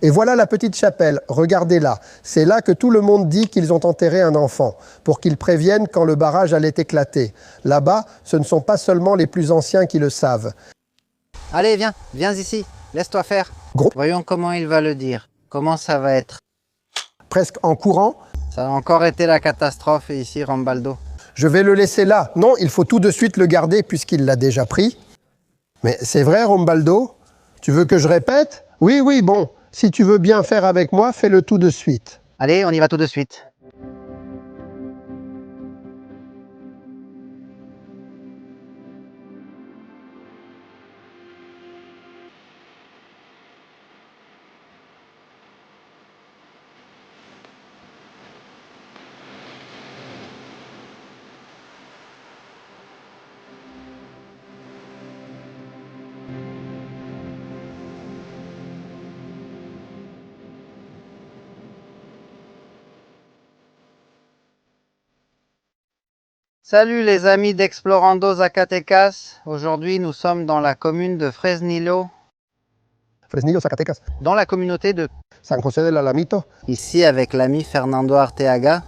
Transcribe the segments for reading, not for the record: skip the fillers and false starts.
Et voilà la petite chapelle, regardez-la. C'est là que tout le monde dit qu'ils ont enterré un enfant, pour qu'ils préviennent quand le barrage allait éclater. Là-bas, ce ne sont pas seulement les plus anciens qui le savent. Allez, viens ici, laisse-toi faire. Gros. Voyons comment il va le dire. Comment ça va être? Presque en courant. Ça a encore été la catastrophe ici, Rambaldo. Je vais le laisser là. Non, il faut tout de suite le garder puisqu'il l'a déjà pris. Mais c'est vrai, Rambaldo? Tu veux que je répète? Oui, oui, bon. Si tu veux bien faire avec moi, fais-le tout de suite. Allez, on y va tout de suite. Salut les amis d'Explorando Zacatecas. Aujourd'hui, nous sommes dans la commune de Fresnillo, Fresnillo, Zacatecas. dans la communauté de... San José del Alamito. Ici avec l'ami Fernando Arteaga.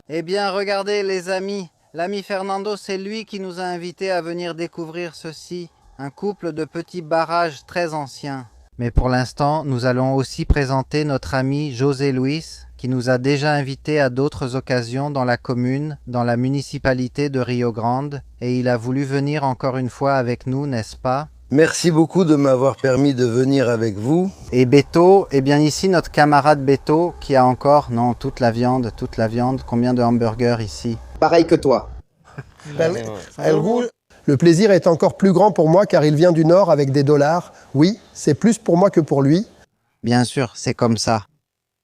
Eh bien, regardez les amis. L'ami Fernando, c'est lui qui nous a invités à venir découvrir ceci. Un couple de petits barrages très anciens. Mais pour l'instant, nous allons aussi présenter notre ami José Luis, qui nous a déjà invités à d'autres occasions dans la commune, dans la municipalité de Rio Grande, et il a voulu venir encore une fois avec nous, n'est-ce pas? Merci beaucoup de m'avoir permis de venir avec vous. Et Beto, eh bien ici notre camarade Beto, qui a encore, non, toute la viande, combien de hamburgers ici? Pareil que toi. Le plaisir est encore plus grand pour moi car il vient du Nord avec des dollars. Oui, c'est plus pour moi que pour lui. Bien sûr, c'est comme ça.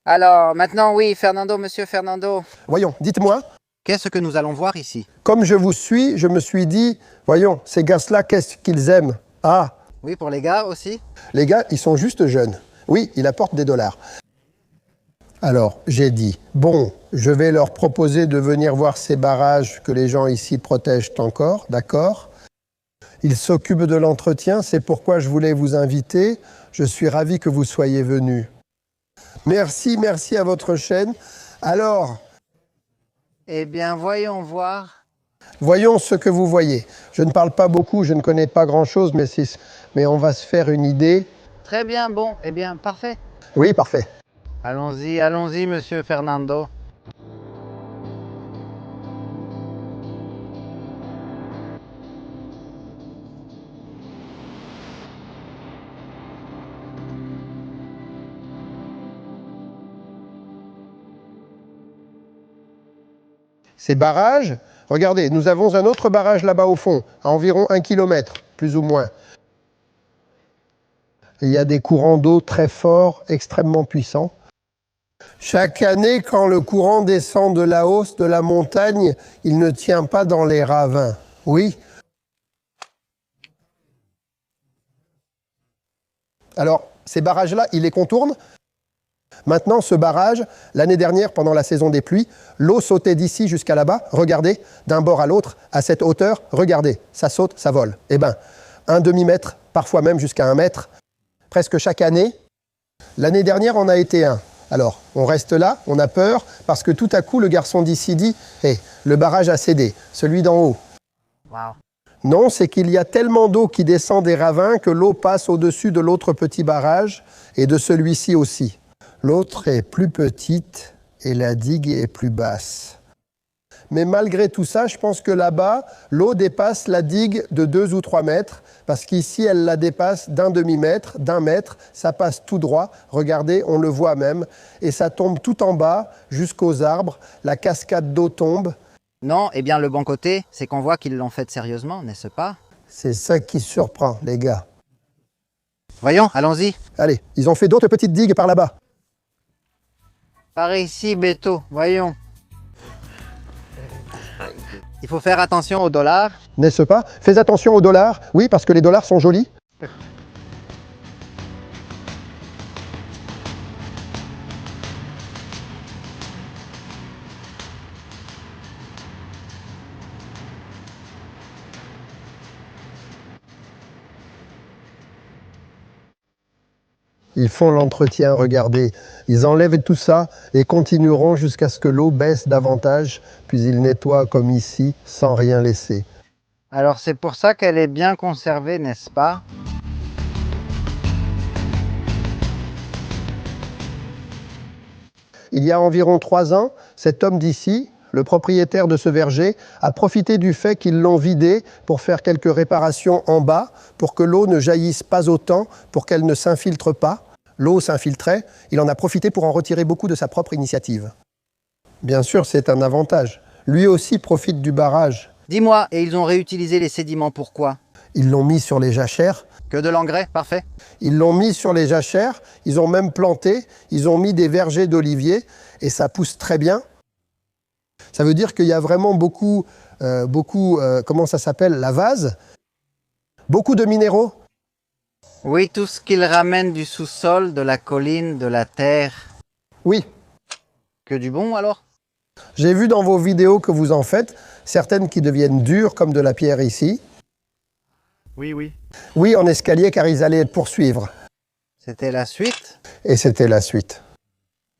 Alors, maintenant, oui, Fernando, monsieur Fernando. Voyons, dites-moi. Qu'est-ce que nous allons voir ici? Comme je vous suis, je me suis dit, voyons, ces gars-là, qu'est-ce qu'ils aiment? Ah, Oui, pour les gars aussi? les gars, ils sont juste jeunes. Oui, il apporte des dollars. Alors, j'ai dit, bon, je vais leur proposer de venir voir ces barrages que les gens ici protègent encore, d'accord? Ils s'occupent de l'entretien, c'est pourquoi je voulais vous inviter. Je suis ravi que vous soyez venus. Merci, merci à votre chaîne. Alors, Eh bien, voyons voir. voyons ce que vous voyez. Je ne parle pas beaucoup, je ne connais pas grand-chose, mais on va se faire une idée. Très bien, bon, eh bien, parfait. Oui, parfait. Allons-y, monsieur Fernando. Ces barrages, regardez, nous avons un autre barrage là-bas au fond, à environ 1 kilomètre, plus ou moins. Il y a des courants d'eau très forts, extrêmement puissants. Chaque année, quand le courant descend de la hausse de la montagne, il ne tient pas dans les ravins. Oui. Alors, ces barrages-là, ils les contournent. Maintenant, ce barrage, l'année dernière, pendant la saison des pluies, l'eau sautait d'ici jusqu'à là-bas. Regardez, d'un bord à l'autre, à cette hauteur, regardez, ça saute, ça vole. Eh bien, un demi-mètre, parfois même jusqu'à 1 mètre, presque chaque année. L'année dernière, on a été 1. Alors, on reste là, on a peur, parce que tout à coup, le garçon d'ici dit « Hé, le barrage a cédé, celui d'en haut. Wow. » Non, c'est qu'il y a tellement d'eau qui descend des ravins que l'eau passe au-dessus de l'autre petit barrage et de celui-ci aussi. L'autre est plus petite et la digue est plus basse. Mais malgré tout ça, je pense que là-bas, l'eau dépasse la digue de 2 ou 3 mètres, parce qu'ici, elle la dépasse d'un demi-mètre, d'1 mètre, ça passe tout droit, regardez, on le voit même, et ça tombe tout en bas, jusqu'aux arbres, la cascade d'eau tombe. Non, eh bien, le bon côté, c'est qu'on voit qu'ils l'ont fait sérieusement, n'est-ce pas? C'est ça qui surprend, les gars. Voyons, allons-y. Allez, ils ont fait d'autres petites digues par là-bas. Par ici, Beto, voyons. Il faut faire attention aux dollars. N'est-ce pas? Fais attention aux dollars. Oui, parce que les dollars sont jolis. Ils font l'entretien, regardez. Ils enlèvent tout ça et continueront jusqu'à ce que l'eau baisse davantage, puis ils nettoient comme ici, sans rien laisser. Alors c'est pour ça qu'elle est bien conservée, n'est-ce pas? Il y a environ 3 ans, cet homme d'ici, le propriétaire de ce verger, a profité du fait qu'ils l'ont vidé pour faire quelques réparations en bas, pour que l'eau ne jaillisse pas autant, pour qu'elle ne s'infiltre pas. L'eau s'infiltrait, il en a profité pour en retirer beaucoup de sa propre initiative. Bien sûr, c'est un avantage. Lui aussi profite du barrage. Dis-moi, et ils ont réutilisé les sédiments, pourquoi? Ils l'ont mis sur les jachères. Que de l'engrais, parfait. Ils l'ont mis sur les jachères, ils ont même planté, ils ont mis des vergers d'oliviers et ça pousse très bien. Ça veut dire qu'il y a vraiment beaucoup, comment ça s'appelle, la vase, beaucoup de minéraux. Oui, tout ce qu'ils ramènent du sous-sol, de la colline, de la terre. Oui, Que du bon alors? j'ai vu dans vos vidéos que vous en faites, certaines qui deviennent dures comme de la pierre ici. Oui, oui. Oui, en escalier car ils allaient poursuivre. C'était la suite? Et c'était la suite.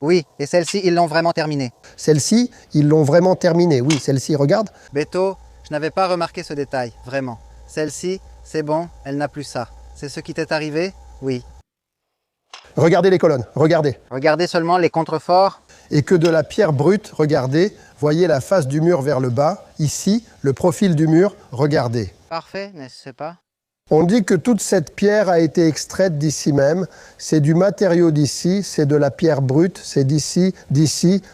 Oui, et celle-ci, ils l'ont vraiment terminée. Celle-ci, ils l'ont vraiment terminée. Oui, celle-ci, regarde. Beto, je n'avais pas remarqué ce détail, vraiment. Celle-ci, c'est bon, elle n'a plus ça. C'est ce qui t'est arrivé? Oui. Regardez les colonnes, regardez. Regardez seulement les contreforts. Et que de la pierre brute, regardez, voyez la face du mur vers le bas, ici, le profil du mur, regardez. Parfait, n'est-ce pas? On dit que toute cette pierre a été extraite d'ici même, c'est du matériau d'ici, c'est de la pierre brute, c'est d'ici,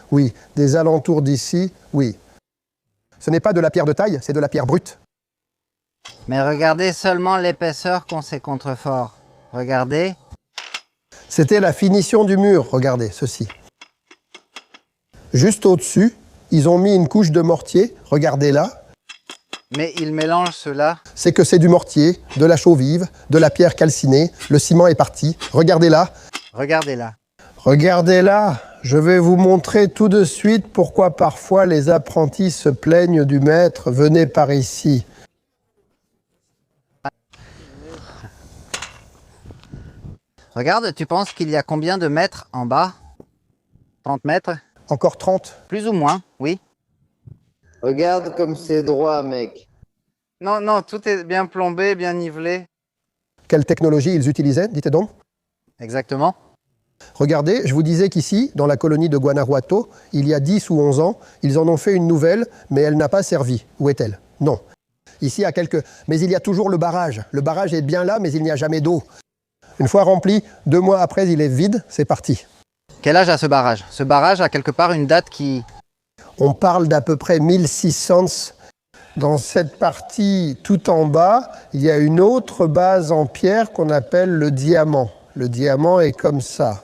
oui, des alentours d'ici, oui. Ce n'est pas de la pierre de taille, c'est de la pierre brute. Mais regardez seulement l'épaisseur qu'ont ces contreforts. Regardez. C'était la finition du mur, regardez, ceci. Juste au-dessus, ils ont mis une couche de mortier, regardez là. Mais ils mélangent cela. C'est que c'est du mortier, de la chaux vive, de la pierre calcinée, le ciment est parti. Regardez là. Regardez là. Regardez là. Je vais vous montrer tout de suite pourquoi parfois les apprentis se plaignent du maître. Venez par ici. Regarde, tu penses qu'il y a combien de mètres en bas? 30 mètres? Encore 30. Plus ou moins, oui. Regarde comme c'est droit, mec. Non, non, tout est bien plombé, bien nivelé. Quelle technologie ils utilisaient, dites donc? Exactement. Regardez, je vous disais qu'ici, dans la colonie de Guanajuato, il y a 10 ou 11 ans, ils en ont fait une nouvelle, mais elle n'a pas servi. Où est-elle? Non. Ici, il y a quelques... Mais il y a toujours le barrage. Le barrage est bien là, mais il n'y a jamais d'eau. Une fois rempli, 2 mois après, il est vide, c'est parti. Quel âge a ce barrage? Ce barrage a quelque part une date qui... On parle d'à peu près 1600. Dans cette partie tout en bas, il y a une autre base en pierre qu'on appelle le diamant. Le diamant est comme ça.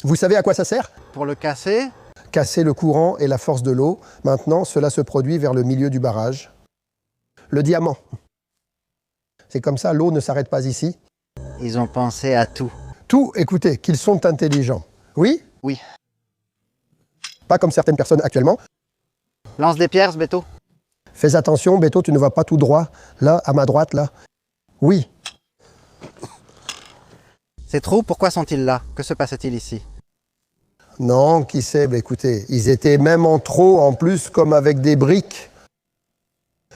Vous savez à quoi ça sert? Pour le casser? Casser le courant et la force de l'eau. Maintenant, cela se produit vers le milieu du barrage. Le diamant. C'est comme ça, l'eau ne s'arrête pas ici. Ils ont pensé à tout. Tout, écoutez, qu'ils sont intelligents. Oui? Oui. Pas comme certaines personnes actuellement. Lance des pierres, Beto. Fais attention, Beto, tu ne vas pas tout droit. Là, à ma droite, là. Oui. Ces trous, pourquoi sont-ils là? Que se passe-t-il ici? Non, qui sait, écoutez, ils étaient même en trop, en plus, comme avec des briques.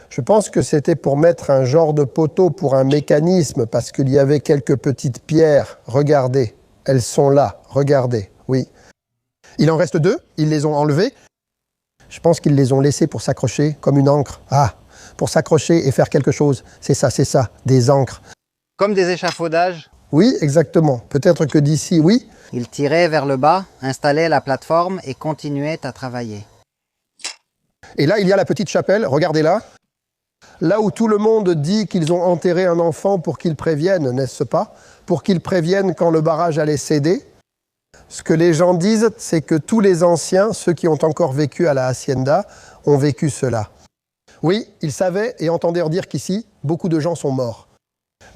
Je pense que c'était pour mettre un genre de poteau pour un mécanisme, parce qu'il y avait quelques petites pierres. Regardez, elles sont là, regardez, oui. Il en reste 2, ils les ont enlevées. Je pense qu'ils les ont laissées pour s'accrocher, comme une ancre. Ah, pour s'accrocher et faire quelque chose. C'est ça, des ancres. Comme des échafaudages? Oui, exactement. Peut-être que d'ici, oui. Ils tiraient vers le bas, installaient la plateforme et continuaient à travailler. Et là, il y a la petite chapelle, regardez-la. Là où tout le monde dit qu'ils ont enterré un enfant pour qu'il prévienne, n'est-ce pas? Pour qu'il prévienne quand le barrage allait céder. Ce que les gens disent, c'est que tous les anciens, ceux qui ont encore vécu à la hacienda, ont vécu cela. Oui, ils savaient et entendirent dire qu'ici, beaucoup de gens sont morts.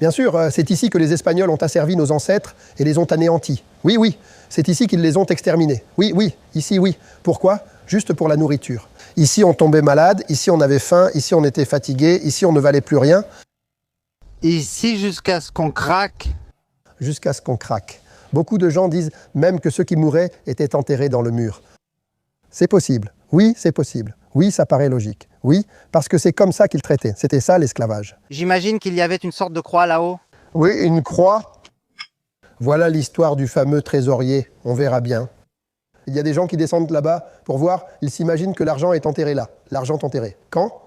Bien sûr, c'est ici que les Espagnols ont asservi nos ancêtres et les ont anéantis. Oui, oui, c'est ici qu'ils les ont exterminés. Oui, oui, ici, oui. Pourquoi? Juste pour la nourriture. Ici, on tombait malade, ici, on avait faim, ici, on était fatigué, ici, on ne valait plus rien. Ici, jusqu'à ce qu'on craque. jusqu'à ce qu'on craque. Beaucoup de gens disent même que ceux qui mouraient étaient enterrés dans le mur. C'est possible. Oui, c'est possible. Oui, ça paraît logique. Oui, parce que c'est comme ça qu'ils traitaient. C'était ça l'esclavage. J'imagine qu'il y avait une sorte de croix là-haut. Oui, une croix. Voilà l'histoire du fameux trésorier. On verra bien. Il y a des gens qui descendent là-bas pour voir. Ils s'imaginent que l'argent est enterré là. L'argent enterré. Quand?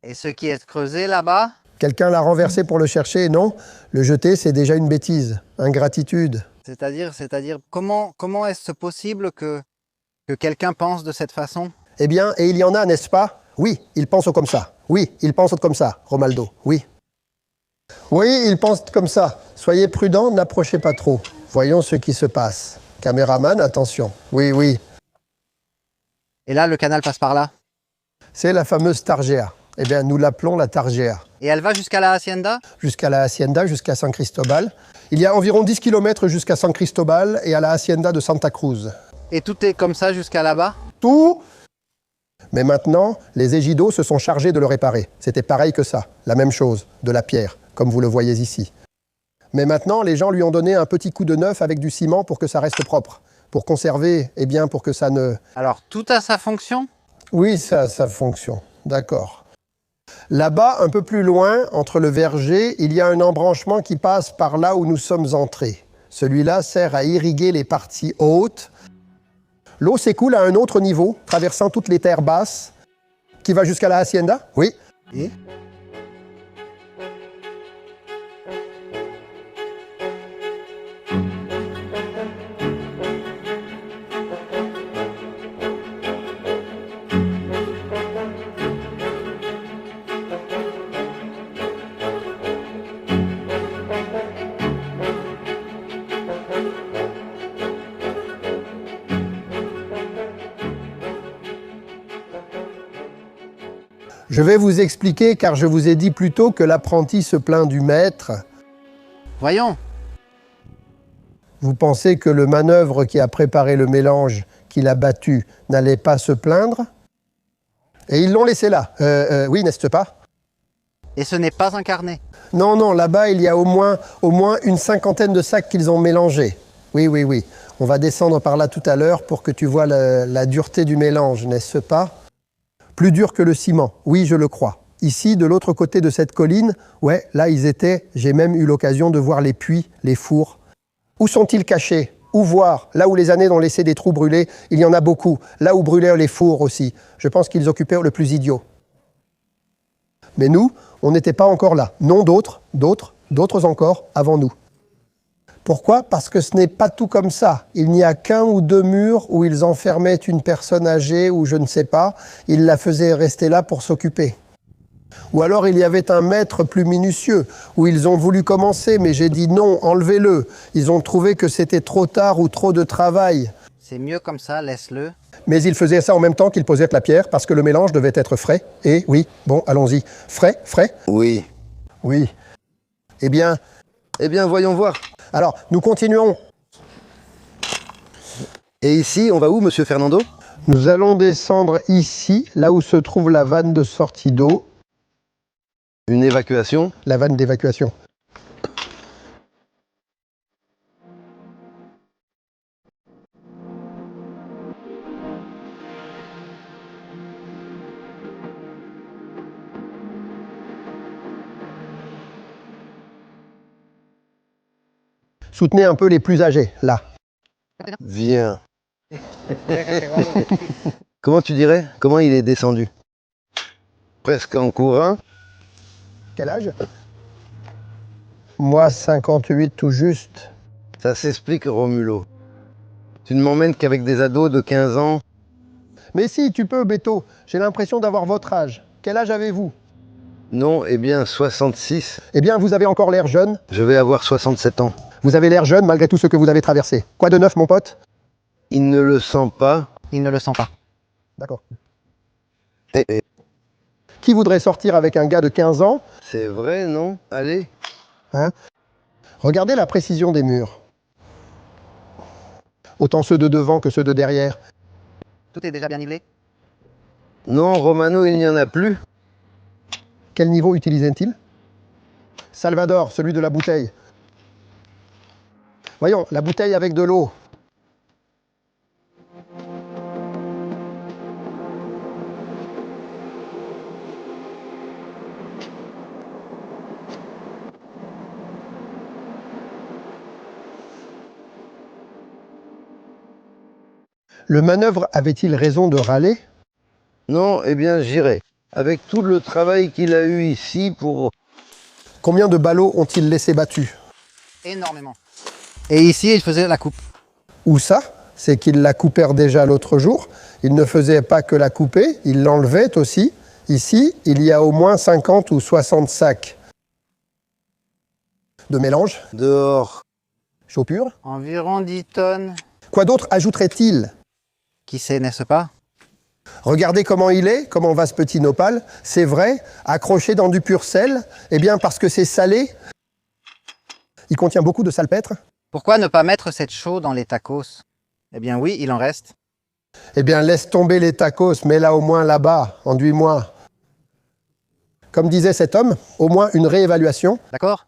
Et ce qui est creusé là-bas? Quelqu'un l'a renversé pour le chercher, non? Le jeter, c'est déjà une bêtise. Ingratitude. C'est-à-dire, comment est-ce possible que quelqu'un pense de cette façon? Eh bien, et il y en a, n'est-ce pas? Oui, ils pensent comme ça. Oui, ils pensent comme ça, Romaldo. Oui. Oui, ils pensent comme ça. Soyez prudents, n'approchez pas trop. Voyons ce qui se passe. Caméraman, attention. Oui, oui. Et là, le canal passe par là. C'est la fameuse Targea. Eh bien, nous l'appelons la Targea. Et elle va jusqu'à la Hacienda? Jusqu'à la Hacienda, jusqu'à San Cristobal. Il y a environ 10 km jusqu'à San Cristobal et à la Hacienda de Santa Cruz. Et tout est comme ça jusqu'à là-bas? Tout. Mais maintenant, les égidos se sont chargés de le réparer. C'était pareil que ça, la même chose, de la pierre, comme vous le voyez ici. Mais maintenant, les gens lui ont donné un petit coup de neuf avec du ciment pour que ça reste propre. Pour conserver, eh bien, pour que ça ne... Alors, tout a sa fonction? Oui, ça a sa fonction. D'accord. Là-bas, un peu plus loin, entre le verger, il y a un embranchement qui passe par là où nous sommes entrés. Celui-là sert à irriguer les parties hautes. L'eau s'écoule à un autre niveau, traversant toutes les terres basses, qui va jusqu'à la Hacienda. Oui. Et je vais vous expliquer, car je vous ai dit plus tôt que l'apprenti se plaint du maître. Voyons. Vous pensez que le manœuvre qui a préparé le mélange, qu'il a battu, n'allait pas se plaindre? Et ils l'ont laissé là. Oui, n'est-ce pas? Et ce n'est pas incarné. Non, non, là-bas, il y a au moins une cinquantaine de sacs qu'ils ont mélangés. Oui, oui, oui. On va descendre par là tout à l'heure pour que tu vois la dureté du mélange, n'est-ce pas? Plus dur que le ciment, oui, je le crois. Ici, de l'autre côté de cette colline, ouais, là, ils étaient, j'ai même eu l'occasion de voir les puits, les fours. Où sont-ils cachés? Où voir? Là où les années ont laissé des trous brûlés, il y en a beaucoup. Là où brûlaient les fours aussi. Je pense qu'ils occupaient le plus idiot. Mais nous, on n'était pas encore là. Non, d'autres encore avant nous. Pourquoi? Parce que ce n'est pas tout comme ça. Il n'y a qu'un ou deux murs où ils enfermaient une personne âgée ou je ne sais pas. Ils la faisaient rester là pour s'occuper. Ou alors il y avait un maître plus minutieux, où ils ont voulu commencer, mais j'ai dit non, enlevez-le. Ils ont trouvé que c'était trop tard ou trop de travail. C'est mieux comme ça, laisse-le. Mais ils faisaient ça en même temps qu'ils posaient la pierre, parce que le mélange devait être frais. Et oui, bon, allons-y. Frais? Oui. Oui. Eh bien, Voyons voir. alors, nous continuons. Et ici, on va où, monsieur Fernando? Nous allons descendre ici, là où se trouve la vanne de sortie d'eau, Une évacuation? la vanne d'évacuation. Soutenez un peu les plus âgés, là. Viens. Comment tu dirais? Comment il est descendu? Presque en courant. Quel âge? Moi, 58 tout juste. Ça s'explique, Romulo. Tu ne m'emmènes qu'avec des ados de 15 ans. Mais si, tu peux, Beto. J'ai l'impression d'avoir votre âge. Quel âge avez-vous? Non, eh bien, 66. Eh bien, vous avez encore l'air jeune. Je vais avoir 67 ans. Vous avez l'air jeune malgré tout ce que vous avez traversé. Quoi de neuf, mon pote? Il ne le sent pas. Il ne le sent pas. D'accord. Eh, Qui voudrait sortir avec un gars de 15 ans? c'est vrai, non? Allez. Hein? Regardez la précision des murs. Autant ceux de devant que ceux de derrière. Tout est déjà bien nivelé? Non, Romano, il n'y en a plus. Quel niveau utilisait-il? Salvador, celui de la bouteille. Voyons, la bouteille avec de l'eau. Le manœuvre avait-il raison de râler? Non, eh bien j'irai. Avec tout le travail qu'il a eu ici pour... Combien de ballots ont-ils laissé battus? Énormément. Et ici, il faisait la coupe. Où ça? C'est qu'ils la coupèrent déjà l'autre jour. Ils ne faisaient pas que la couper, ils l'enlevaient aussi. Ici, il y a au moins 50 ou 60 sacs de mélange. Dehors. Chaud pur. Environ 10 tonnes. Quoi d'autre ajouterait-il? Qui sait, n'est-ce pas? Regardez comment il est, comment va ce petit nopal. C'est vrai, accroché dans du pur sel. Eh bien, parce que c'est salé, il contient beaucoup de salpêtre. Pourquoi ne pas mettre cette chaux dans les tacos? Eh bien oui, il en reste. Eh bien, laisse tomber les tacos, mets-la au moins là-bas, enduis-moi. Comme disait cet homme, au moins une réévaluation. D'accord?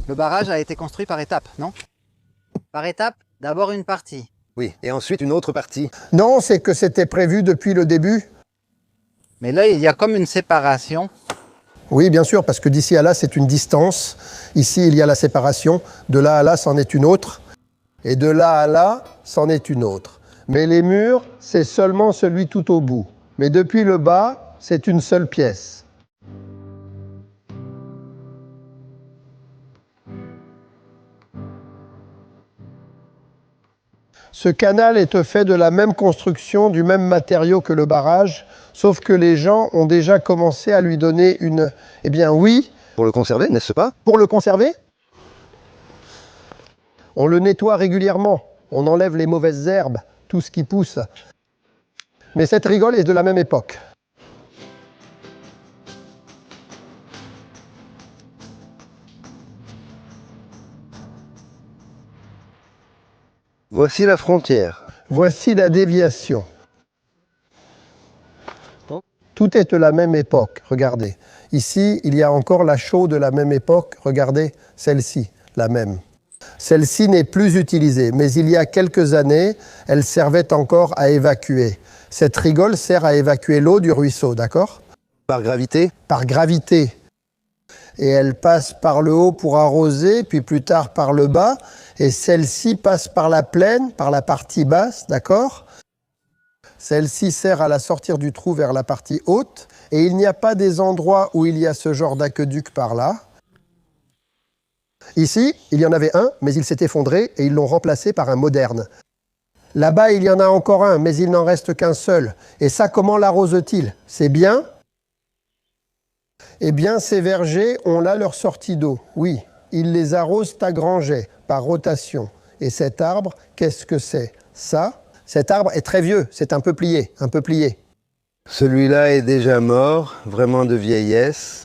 Le barrage a été construit par étapes, non? Par étapes, d'abord une partie. Oui, et ensuite une autre partie. Non, c'est que c'était prévu depuis le début. Mais là, il y a comme une séparation. Oui, bien sûr, parce que d'ici à là, c'est une distance. Ici, il y a la séparation. De là à là, c'en est une autre. Et de là à là, c'en est une autre. Mais les murs, c'est seulement celui tout au bout. Mais depuis le bas, c'est une seule pièce. Ce canal est fait de la même construction, du même matériau que le barrage, sauf que les gens ont déjà commencé à lui donner une... Eh bien oui. Pour le conserver, n'est-ce pas? Pour le conserver, on le nettoie régulièrement. On enlève les mauvaises herbes, tout ce qui pousse. Mais cette rigole est de la même époque. Voici la frontière. Voici la déviation. Tout est de la même époque, regardez. Ici, il y a encore la chaux de la même époque, regardez, celle-ci, la même. Celle-ci n'est plus utilisée, mais il y a quelques années, elle servait encore à évacuer. Cette rigole sert à évacuer l'eau du ruisseau, d'accord? Par gravité? Par gravité. Et elle passe par le haut pour arroser, puis plus tard par le bas, et celle-ci passe par la plaine, par la partie basse, d'accord? Celle-ci sert à la sortir du trou vers la partie haute, et il n'y a pas des endroits où il y a ce genre d'aqueduc par là. Ici, il y en avait un, mais il s'est effondré, et ils l'ont remplacé par un moderne. Là-bas, il y en a encore un, mais il n'en reste qu'un seul. Et ça, comment l'arrose-t-il? C'est bien? Eh bien, ces vergers ont là leur sortie d'eau. Oui, ils les arrosent à grands jets, par rotation. Et cet arbre, qu'est-ce que c'est? Ça, cet arbre est très vieux, c'est un peuplier, un peuplier. Celui-là est déjà mort, vraiment de vieillesse.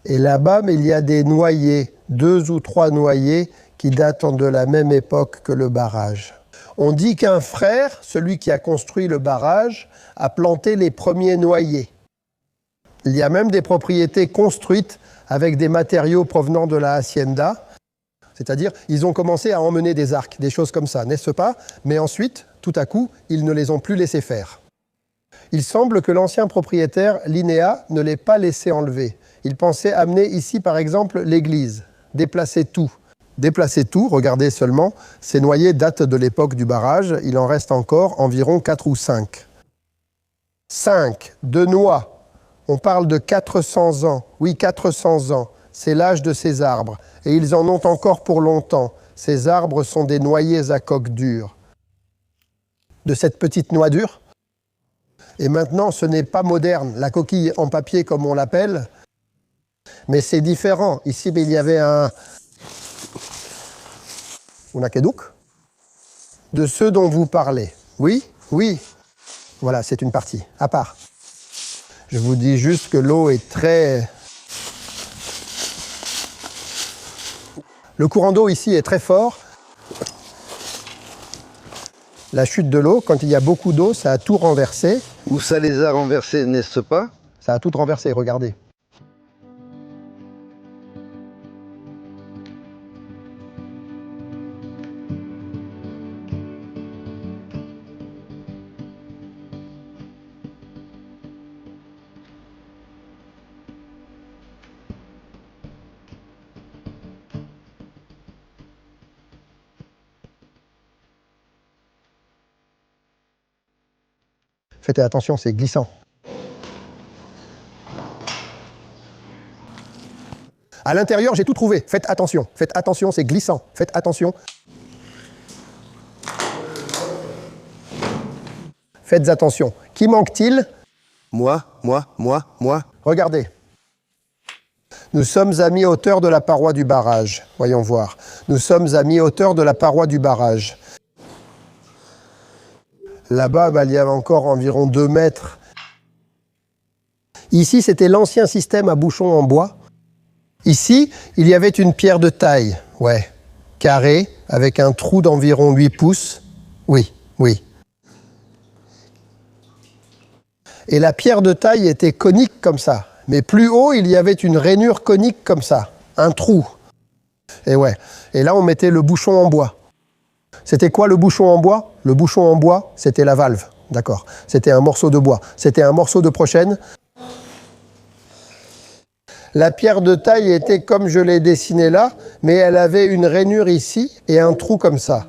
Et là-bas, mais il y a des noyers, 2 ou 3 noyers, qui datent de la même époque que le barrage. On dit qu'un frère, celui qui a construit le barrage, a planté les premiers noyers. Il y a même des propriétés construites avec des matériaux provenant de la hacienda. C'est-à-dire, ils ont commencé à emmener des arcs, des choses comme ça, n'est-ce pas? Mais ensuite, tout à coup, ils ne les ont plus laissés faire. Il semble que l'ancien propriétaire, Linéa, ne l'ait pas laissé enlever. Il pensait amener ici, par exemple, l'église, déplacer tout. Déplacer tout, regardez seulement, ces noyers datent de l'époque du barrage, il en reste encore environ 4 ou 5. 5 de noix. On parle de 400 ans. Oui, 400 ans. C'est l'âge de ces arbres. Et ils en ont encore pour longtemps. Ces arbres sont des noyers à coque dure. De cette petite noix dure. Et maintenant, ce n'est pas moderne, la coquille en papier comme on l'appelle. Mais c'est différent. Ici, il y avait un aqueduc de ceux dont vous parlez. Oui, oui. Voilà, c'est une partie, à part. Je vous dis juste que l'eau est très... Le courant d'eau ici est très fort. La chute de l'eau, quand il y a beaucoup d'eau, ça a tout renversé. Où ça les a renversés, n'est-ce pas? Ça a tout renversé, regardez. Faites attention, c'est glissant. À l'intérieur, j'ai tout trouvé. Faites attention, c'est glissant. Faites attention. Faites attention. Qui manque-t-il? Moi. Regardez. Nous sommes à mi-hauteur de la paroi du barrage. Voyons voir. Nous sommes à mi-hauteur de la paroi du barrage. Là-bas, il y avait encore environ 2 mètres. Ici, c'était l'ancien système à bouchon en bois. Ici, il y avait une pierre de taille, ouais, carrée, avec un trou d'environ 8 pouces. Oui. Et la pierre de taille était conique comme ça. Mais plus haut, il y avait une rainure conique comme ça, un trou. Et ouais. Et là, on mettait le bouchon en bois. C'était quoi le bouchon en bois? Le bouchon en bois, c'était la valve. D'accord. C'était un morceau de bois. C'était un morceau de prochaine. La pierre de taille était comme je l'ai dessinée là, mais elle avait une rainure ici et un trou comme ça.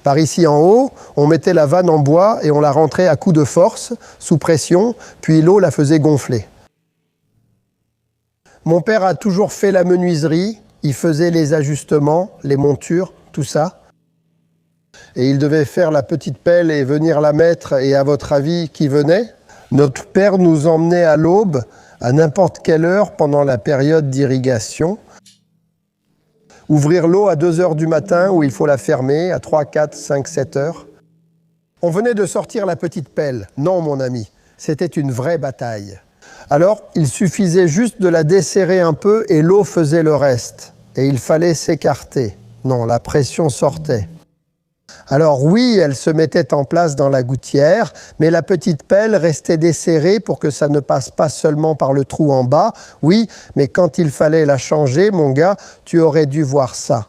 Par ici en haut, on mettait la vanne en bois et on la rentrait à coups de force, sous pression, puis l'eau la faisait gonfler. Mon père a toujours fait la menuiserie, il faisait les ajustements, les montures, tout ça. Et il devait faire la petite pelle et venir la mettre, et à votre avis, qui venait? Notre père nous emmenait à l'aube, à n'importe quelle heure pendant la période d'irrigation. Ouvrir l'eau à 2 heures du matin où il faut la fermer, à 3, 4, 5, 7 heures. On venait de sortir la petite pelle. Non, mon ami, c'était une vraie bataille. Alors, il suffisait juste de la desserrer un peu et l'eau faisait le reste. Et il fallait s'écarter. Non, la pression sortait. Alors oui, elle se mettait en place dans la gouttière, mais la petite pelle restait desserrée pour que ça ne passe pas seulement par le trou en bas. Oui, mais quand il fallait la changer, mon gars, tu aurais dû voir ça.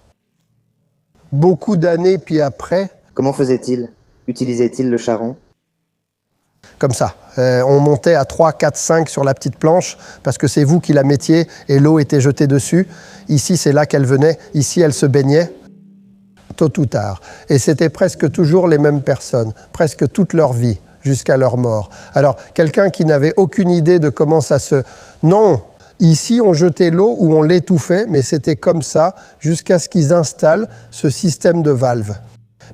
Beaucoup d'années puis après... Comment faisait-il? Utilisait-il le charron? Comme ça. On montait à 3, 4, 5 sur la petite planche, parce que c'est vous qui la mettiez et l'eau était jetée dessus. Ici, c'est là qu'elle venait. Ici, elle se baignait. Tôt ou tard. Et c'était presque toujours les mêmes personnes, presque toute leur vie, jusqu'à leur mort. Alors, quelqu'un qui n'avait aucune idée de comment ça se... Non, ici, on jetait l'eau ou on l'étouffait, mais c'était comme ça, jusqu'à ce qu'ils installent ce système de valve.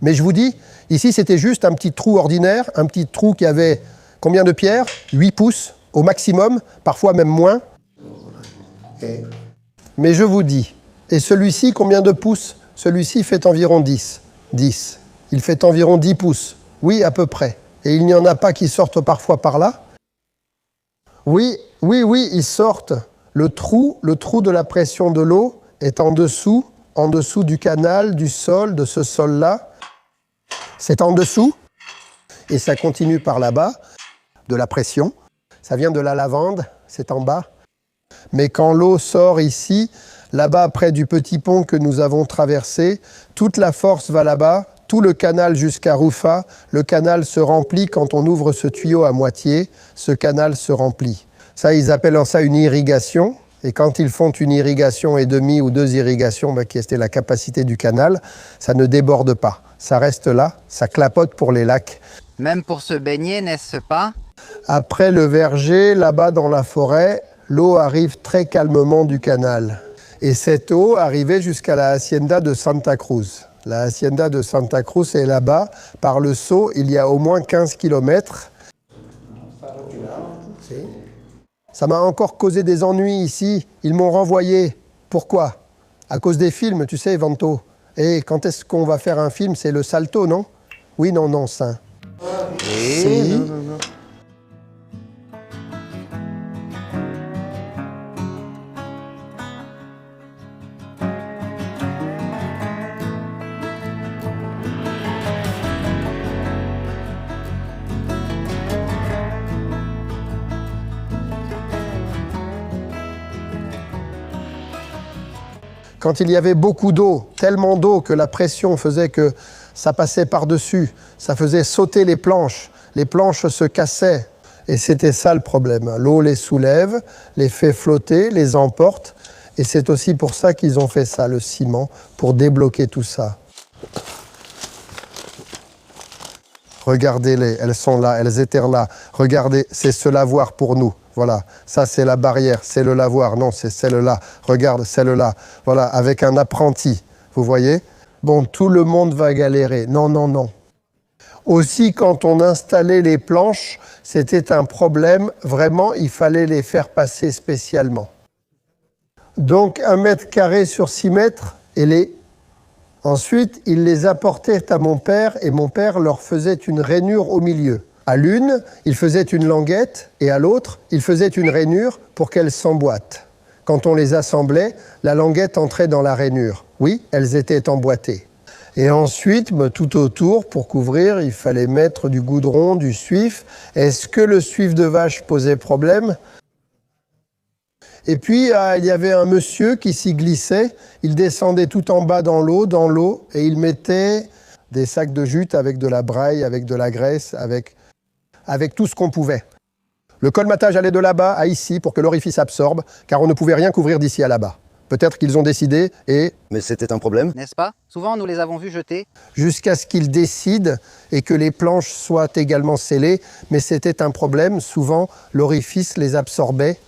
Mais je vous dis, ici, c'était juste un petit trou ordinaire, un petit trou qui avait combien de pierres? 8 pouces au maximum, parfois même moins. Mais je vous dis, et celui-ci, combien de pouces? Celui-ci fait environ 10. 10. Il fait environ 10 pouces. Oui, à peu près. Et il n'y en a pas qui sortent parfois par là? Oui, ils sortent. Le trou de la pression de l'eau est en dessous du canal, du sol, de ce sol-là. C'est en dessous. Et ça continue par là-bas, de la pression. Ça vient de la lavande, c'est en bas. Mais quand l'eau sort ici, là-bas, près du petit pont que nous avons traversé, toute la force va là-bas, tout le canal jusqu'à Roufa. Le canal se remplit quand on ouvre ce tuyau à moitié. Ce canal se remplit. Ça, ils appellent ça une irrigation. Et quand ils font une irrigation et demie ou 2 irrigations, qui était la capacité du canal, ça ne déborde pas. Ça reste là, ça clapote pour les lacs. Même pour se baigner, n'est-ce pas? Après le verger, là-bas dans la forêt, l'eau arrive très calmement du canal. Et cette eau arrivait jusqu'à la hacienda de Santa Cruz. La hacienda de Santa Cruz est là-bas. Par le Sceau, il y a au moins 15 kilomètres. Ça m'a encore causé des ennuis ici. Ils m'ont renvoyé. Pourquoi? À cause des films, tu sais, Vanto. Et quand est-ce qu'on va faire un film? C'est le Salto, non? Oui, non, Saint. Si. Non. Quand il y avait beaucoup d'eau, tellement d'eau que la pression faisait que ça passait par-dessus, ça faisait sauter les planches se cassaient. Et c'était ça le problème. L'eau les soulève, les fait flotter, les emporte. Et c'est aussi pour ça qu'ils ont fait ça, le ciment, pour débloquer tout ça. Regardez-les, elles sont là, elles étaient là. Regardez, c'est ce lavoir pour nous. Voilà, ça c'est la barrière, c'est le lavoir. Non, c'est celle-là. Regarde, celle-là. Voilà, avec un apprenti. Vous voyez? Bon, tout le monde va galérer. Non, non, non. Aussi, quand on installait les planches, c'était un problème. Vraiment, il fallait les faire passer spécialement. Donc, 1 mètre carré sur 6 mètres, et les... Ensuite, ils les apportaient à mon père, et mon père leur faisait une rainure au milieu. À l'une, il faisait une languette, et à l'autre, il faisait une rainure pour qu'elles s'emboîtent. Quand on les assemblait, la languette entrait dans la rainure. Oui, elles étaient emboîtées. Et ensuite, tout autour, pour couvrir, il fallait mettre du goudron, du suif. Est-ce que le suif de vache posait problème? Et puis, il y avait un monsieur qui s'y glissait. Il descendait tout en bas dans l'eau, et il mettait des sacs de jute avec de la braille, avec de la graisse, avec tout ce qu'on pouvait. Le colmatage allait de là-bas à ici pour que l'orifice absorbe, car on ne pouvait rien couvrir d'ici à là-bas. Peut-être qu'ils ont décidé et... Mais c'était un problème. N'est-ce pas? Souvent, nous les avons vus jeter. Jusqu'à ce qu'ils décident et que les planches soient également scellées, mais c'était un problème. Souvent, l'orifice les absorbait.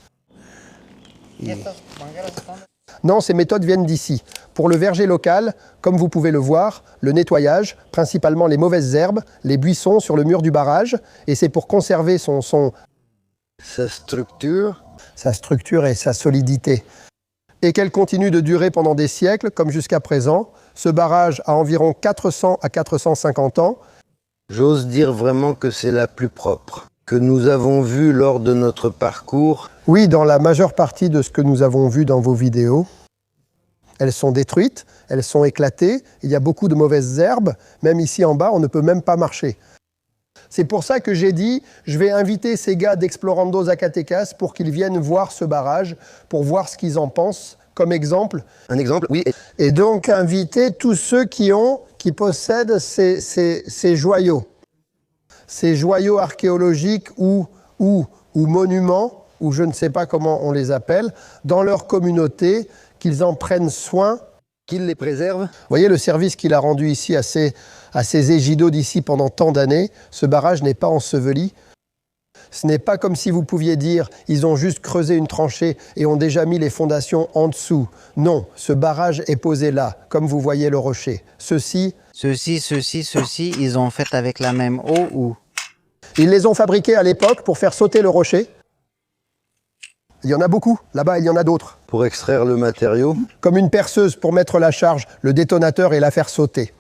Non, ces méthodes viennent d'ici. Pour le verger local, comme vous pouvez le voir, le nettoyage, principalement les mauvaises herbes, les buissons sur le mur du barrage, et c'est pour conserver Sa structure. sa structure et sa solidité. Et qu'elle continue de durer pendant des siècles, comme jusqu'à présent. Ce barrage a environ 400 à 450 ans. J'ose dire vraiment que c'est la plus propre que nous avons vue lors de notre parcours. Oui, dans la majeure partie de ce que nous avons vu dans vos vidéos. Elles sont détruites, elles sont éclatées, il y a beaucoup de mauvaises herbes. Même ici en bas, on ne peut même pas marcher. C'est pour ça que j'ai dit, je vais inviter ces gars d'Explorando Zacatecas pour qu'ils viennent voir ce barrage, pour voir ce qu'ils en pensent, comme exemple. Un exemple, oui. Et donc inviter tous ceux qui possèdent ces joyaux. Ces joyaux archéologiques ou monuments, ou je ne sais pas comment on les appelle, dans leur communauté, qu'ils en prennent soin. Qu'il les préserve. Vous voyez le service qu'il a rendu ici à ces égidos d'ici pendant tant d'années. Ce barrage n'est pas enseveli. Ce n'est pas comme si vous pouviez dire ils ont juste creusé une tranchée et ont déjà mis les fondations en dessous. Non, ce barrage est posé là, comme vous voyez le rocher. Ceci, Ils ont fait avec la même eau ou... ils les ont fabriqués à l'époque pour faire sauter le rocher. Il y en a beaucoup, là-bas il y en a d'autres. Pour extraire le matériau. Comme une perceuse pour mettre la charge, le détonateur et la faire sauter.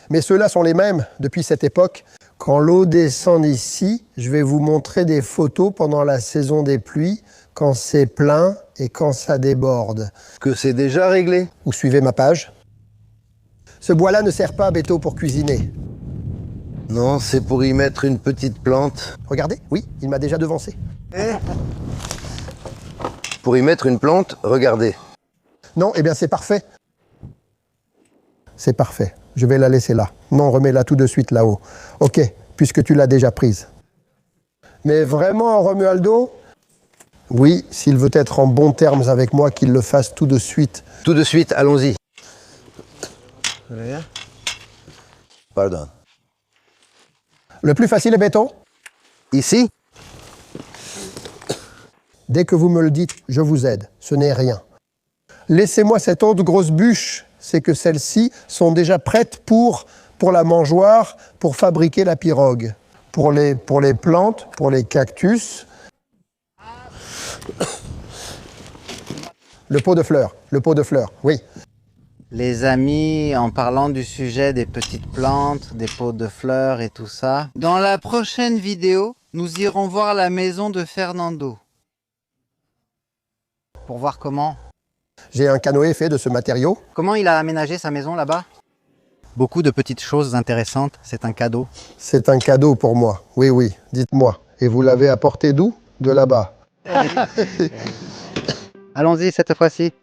Mais ceux-là sont les mêmes depuis cette époque. Quand l'eau descend ici, je vais vous montrer des photos pendant la saison des pluies, quand c'est plein et quand ça déborde. Que c'est déjà réglé. Vous suivez ma page. Ce bois-là ne sert pas, Beto, pour cuisiner. Non, c'est pour y mettre une petite plante. Regardez, oui, il m'a déjà devancé. Pour y mettre une plante, regardez. Non, eh bien c'est parfait. C'est parfait. Je vais la laisser là. Non, remets-la tout de suite là-haut. Ok, puisque tu l'as déjà prise. Mais vraiment, Romualdo, oui, s'il veut être en bons termes avec moi, qu'il le fasse tout de suite. Tout de suite, allons-y. Pardon. Le plus facile est béton. Ici? Dès que vous me le dites, je vous aide. Ce n'est rien. Laissez-moi cette autre grosse bûche. C'est que celles-ci sont déjà prêtes pour la mangeoire, pour fabriquer la pirogue. Pour les plantes, pour les cactus. Le pot de fleurs, oui. Les amis, en parlant du sujet des petites plantes, des pots de fleurs et tout ça, dans la prochaine vidéo, nous irons voir la maison de Fernando. Pour voir comment. J'ai un canoë fait de ce matériau. Comment il a aménagé sa maison là-bas? Beaucoup de petites choses intéressantes, c'est un cadeau. C'est un cadeau pour moi, oui, oui, dites-moi. Et vous l'avez apporté d'où? De là-bas. Allons-y cette fois-ci.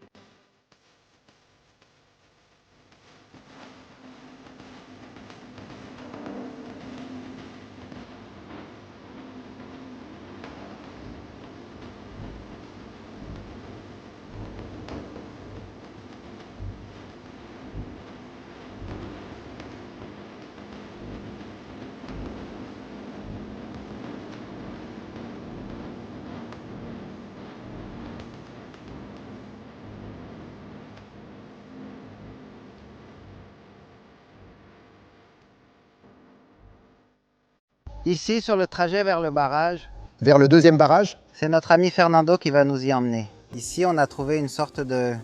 Ici, sur le trajet vers le barrage, vers le deuxième barrage, c'est notre ami Fernando qui va nous y emmener. Ici, on a trouvé une sorte de...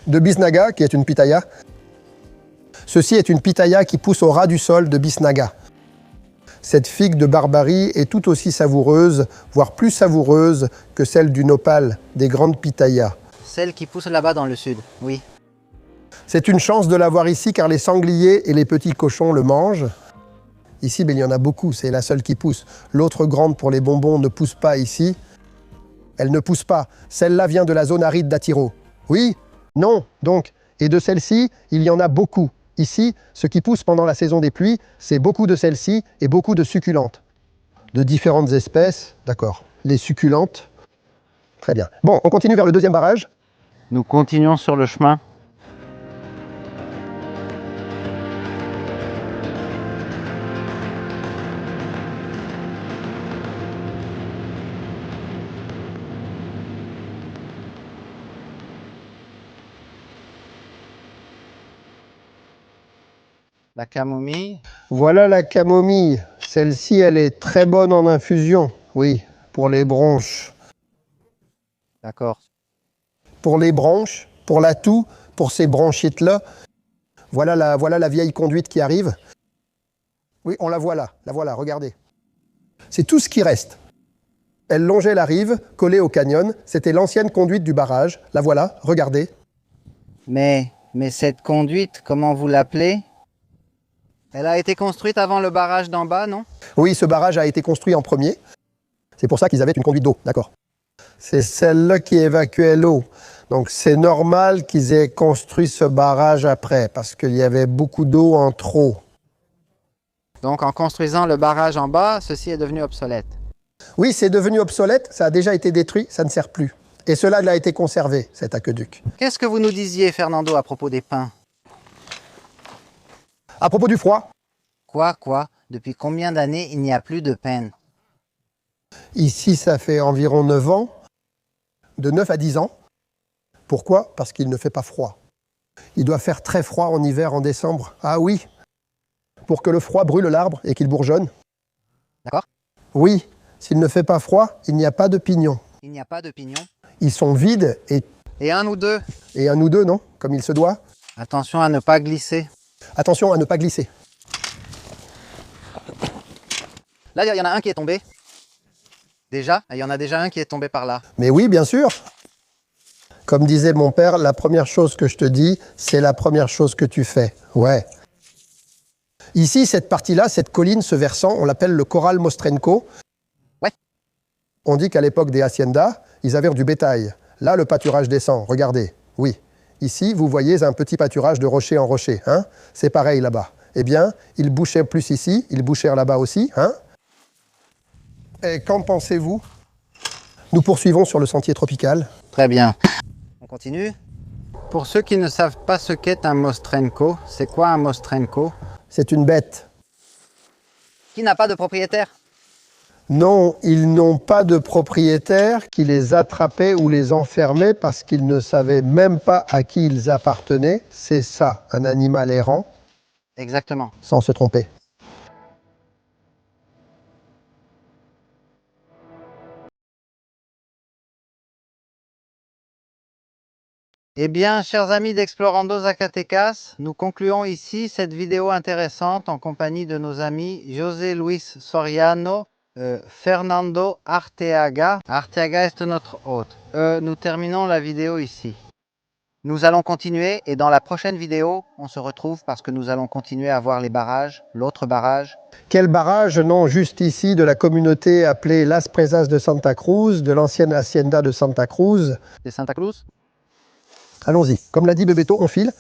de Bisnaga, qui est une pitaya. Ceci est une pitaya qui pousse au ras du sol de Bisnaga. Cette figue de Barbarie est tout aussi savoureuse, voire plus savoureuse que celle du nopal, des grandes pitayas. Celle qui pousse là-bas dans le sud, oui. C'est une chance de l'avoir ici car les sangliers et les petits cochons le mangent. Ici, mais il y en a beaucoup, c'est la seule qui pousse. L'autre grande pour les bonbons ne pousse pas ici. Elle ne pousse pas. Celle-là vient de la zone aride d'Atiro. Oui, non, donc. Et de celle-ci, il y en a beaucoup. Ici, ce qui pousse pendant la saison des pluies, c'est beaucoup de celles-ci et beaucoup de succulentes. De différentes espèces, d'accord. Les succulentes, très bien. Bon, on continue vers le deuxième barrage. Nous continuons sur le chemin. La camomille. Voilà la camomille. Celle-ci, elle est très bonne en infusion. Oui, pour les bronches. D'accord. Pour les bronches, pour la toux, pour ces bronchites-là. Voilà la vieille conduite qui arrive. Oui, on la voit là, regardez. C'est tout ce qui reste. Elle longeait la rive, collée au canyon. C'était l'ancienne conduite du barrage. La voilà, regardez. Mais cette conduite, comment vous l'appelez? Elle a été construite avant le barrage d'en bas, non? Oui, ce barrage a été construit en premier. C'est pour ça qu'ils avaient une conduite d'eau, d'accord. C'est celle-là qui évacuait l'eau. Donc c'est normal qu'ils aient construit ce barrage après, parce qu'il y avait beaucoup d'eau en trop. Donc en construisant le barrage en bas, ceci est devenu obsolète. Oui, c'est devenu obsolète, ça a déjà été détruit, ça ne sert plus. Et cela a été conservé, cet aqueduc. Qu'est-ce que vous nous disiez, Fernando, à propos des pins? À propos du froid, Quoi? Depuis combien d'années il n'y a plus de peine? ici ça fait environ 9 ans, de 9 à 10 ans. Pourquoi? Parce qu'il ne fait pas froid. Il doit faire très froid en hiver, en décembre. Ah oui, pour que le froid brûle l'arbre et qu'il bourgeonne. D'accord? Oui, s'il ne fait pas froid, il n'y a pas de pignons. Il n'y a pas de pignons. Ils sont vides Et un ou deux? et un ou deux, non? Comme il se doit. Attention à ne pas glisser. Attention à ne pas glisser. Là, il y en a un qui est tombé. Déjà, il y en a déjà un qui est tombé par là. Mais oui, bien sûr. Comme disait mon père, la première chose que je te dis, c'est la première chose que tu fais. Ouais. Ici, cette partie-là, cette colline, ce versant, on l'appelle le Corral Mostrenco. Ouais. On dit qu'à l'époque des haciendas, ils avaient du bétail. Là, le pâturage descend. Regardez. Oui. Ici, vous voyez un petit pâturage de rocher en rocher. Hein? C'est pareil là-bas. Eh bien, ils bouchaient plus ici, ils bouchèrent là-bas aussi. Hein? Et qu'en pensez-vous? Nous poursuivons sur le sentier tropical. Très bien. On continue. Pour ceux qui ne savent pas ce qu'est un Mostrenco, c'est quoi un Mostrenco? C'est une bête. Qui n'a pas de propriétaire? Non, ils n'ont pas de propriétaire qui les attrapait ou les enfermait parce qu'ils ne savaient même pas à qui ils appartenaient. C'est ça, un animal errant, Exactement. sans se tromper. Eh bien, chers amis d'Explorando Zacatecas, nous concluons ici cette vidéo intéressante en compagnie de nos amis José Luis Soriano, Fernando Arteaga. Arteaga est notre hôte. Nous terminons la vidéo ici. Nous allons continuer et dans la prochaine vidéo, on se retrouve parce que nous allons continuer à voir les barrages, l'autre barrage. Quel barrage? Non, juste ici, de la communauté appelée Las Presas de Santa Cruz, de l'ancienne hacienda de Santa Cruz. C'est Santa Cruz? Allons-y. Comme l'a dit Bebeto, on file.